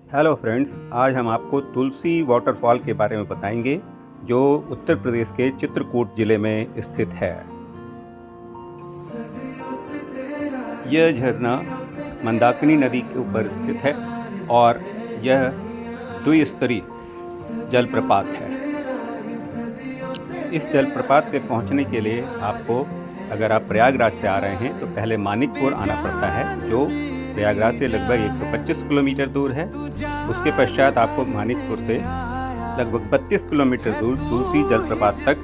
Hello friends, आज हम आपको तुलसी वाटरफॉल के बारे में बताएंगे जो उत्तर प्रदेश के चित्रकूट ज़िले में स्थित है। यह झरना मंदाकिनी नदी के ऊपर स्थित है और यह द्विस्तरीय जलप्रपात है। इस जलप्रपात पे पहुंचने के लिए आपको, अगर आप प्रयागराज से आ रहे हैं तो पहले मानिकपुर आना पड़ता है, जो प्रयागराज से लगभग 125 किलोमीटर दूर है। उसके पश्चात आपको मानिकपुर से लगभग 32 किलोमीटर दूर तुलसी जलप्रपात तक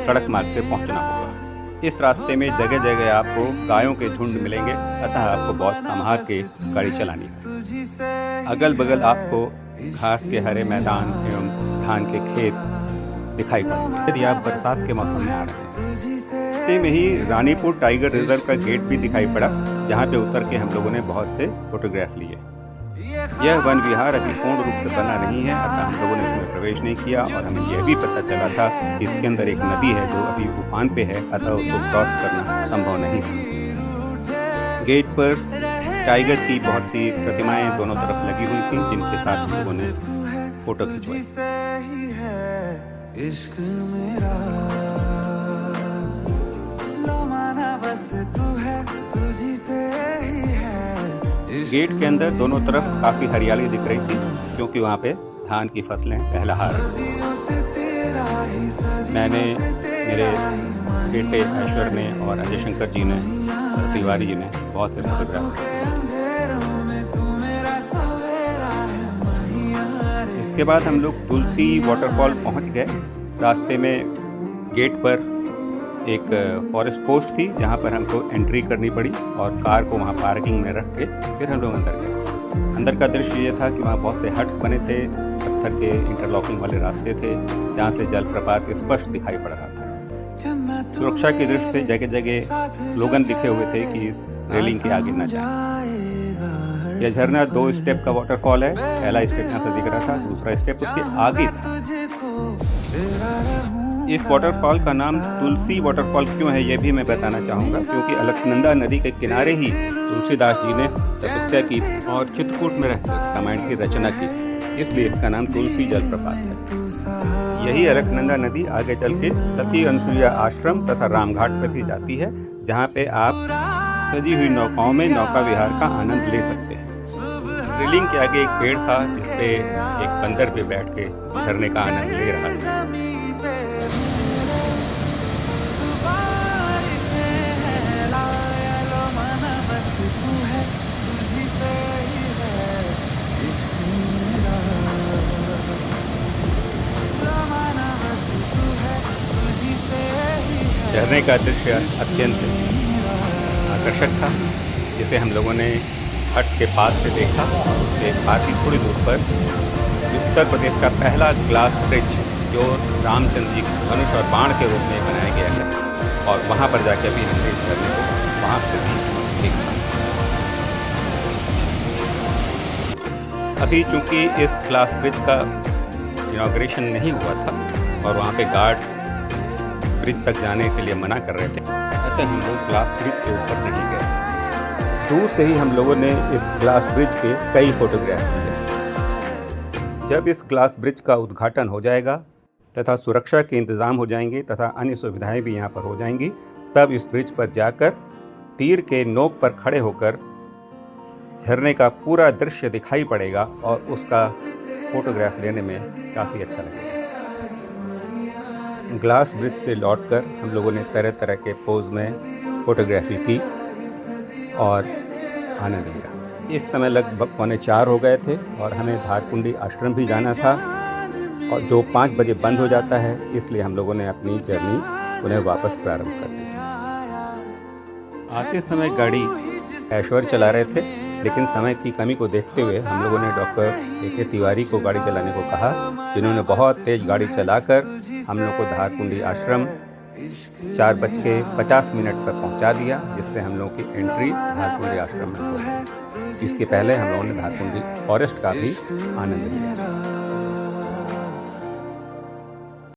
सड़क मार्ग से पहुंचना होगा। इस रास्ते में जगह जगह आपको गायों के झुंड मिलेंगे, अतः आपको बहुत संभाल के गाड़ी चलानी है। अगल बगल आपको घास के हरे मैदान एवं धान के खेत दिखाई पड़ेंगे। यदि आप बरसात के मौसम में आ रहे हैं, रास्ते में ही रानीपुर टाइगर रिजर्व का गेट भी दिखाई पड़ा, जहाँ पे उतर के हम लोगों ने बहुत से फोटोग्राफ लिए। यह वन विहार अभी पूर्ण रूप से बना नहीं है, अतः हम लोगों ने इसमें प्रवेश नहीं किया और हमें यह भी पता चला था कि इसके अंदर एक नदी है जो अभी उफान पे है, अतः उसको क्रॉस करना संभव नहीं था। गेट पर टाइगर की बहुत सी प्रतिमाएं दोनों तरफ लगी हुई थी, जिनके साथ हम लोगों ने फोटो खिंचवाई। इश्क मेरा लो माना बस तू है, तुझी से ही है। गेट के अंदर दोनों तरफ काफ़ी हरियाली दिख रही थी, क्योंकि वहाँ पे धान की फसलें लहलहा रही थी। मैंने, मेरे बेटे ऐश्वर ने और अजय शंकर जी ने, तिवारी जी ने बहुत से फोटोग्राफ। इसके बाद हम लोग तुलसी वाटरफॉल पहुँच गए। रास्ते में गेट पर एक फॉरेस्ट पोस्ट थी, जहाँ पर हमको एंट्री करनी पड़ी और कार को वहाँ पार्किंग में रख के फिर हम लोग अंदर गए। अंदर का दृश्य ये था कि वहाँ बहुत से हट्स बने थे, पत्थर के इंटरलॉकिंग वाले रास्ते थे, जहाँ से जलप्रपात स्पष्ट दिखाई पड़ रहा था। सुरक्षा की दृष्टि से जगह जगह स्लोगन लिखे हुए थे कि इस रेलिंग के आगे न जाए। यह झरना 2 स्टेप का वाटरफॉल है। पहला स्टेप यहाँ से दिख रहा था, दूसरा स्टेप उसके आगे था। इस वाटरफॉल का नाम तुलसी वाटरफॉल क्यों है, यह भी मैं बताना चाहूँगा, क्योंकि अलकनंदा नदी के किनारे ही तुलसीदास जी ने तपस्या की और चित्रकूट में रहकर रामायण की रचना की, इसलिए इसका नाम तुलसी जलप्रपात है। यही अलकनंदा नदी आगे चल के सती अनसुईया आश्रम तथा रामघाट पर भी जाती है, जहाँ पे आप सजी हुई नौकाओं में नौका विहार का आनंद ले सकते हैं। रेलिंग के आगे एक पेड़ था, जिसपे एक बंदर पे बैठ के झरने का आनंद ले रहा था। झरने का दृश्य अत्यंत आकर्षक था, जिसे हम लोगों ने हट के पास से देखा। उससे काफ़ी थोड़ी दूर पर उत्तर प्रदेश का पहला ग्लास ब्रिज, जो रामचंद्र जी धनुष और बाण के रूप में बनाया गया है, और वहाँ पर जाकर भी हमने इस झरने को वहाँ से भी देखा। अभी चूँकि इस ग्लास ब्रिज का इनॉग्रेशन नहीं हुआ था और वहाँ पे गार्ड ब्रिज तक जाने के लिए मना कर रहे थे, अतः हम लोग ग्लास ब्रिज के ऊपर नहीं गए। दूर से ही हम लोगों ने इस ग्लास ब्रिज के कई फोटोग्राफ लिए। जब इस ग्लास ब्रिज का उद्घाटन हो जाएगा तथा सुरक्षा के इंतज़ाम हो जाएंगे तथा अन्य सुविधाएं भी यहाँ पर हो जाएंगी, तब इस ब्रिज पर जाकर तीर के नोक पर खड़े होकर झरने का पूरा दृश्य दिखाई पड़ेगा और उसका फोटोग्राफ लेने में काफ़ी अच्छा लगेगा। ग्लास ब्रिज से लौटकर हम लोगों ने तरह तरह के पोज में फ़ोटोग्राफी की और आनंद लिया। इस समय लगभग 3:45 हो गए थे और हमें धारकुंडी आश्रम भी जाना था, और जो 5 बजे बंद हो जाता है, इसलिए हम लोगों ने अपनी जर्नी पुनः वापस प्रारंभ कर दी। आते समय गाड़ी ऐश्वर्य चला रहे थे, लेकिन समय की कमी को देखते हुए हम लोगों ने डॉक्टर A.K. तिवारी को गाड़ी चलाने को कहा, जिन्होंने बहुत तेज़ गाड़ी चलाकर हम लोग को धारकुंडी आश्रम 4:50 पर पहुंचा दिया, जिससे हम लोगों की एंट्री धारकुंडी आश्रम में हो गई। इसके पहले हम लोगों ने धारकुंडी फॉरेस्ट का भी आनंद लिया।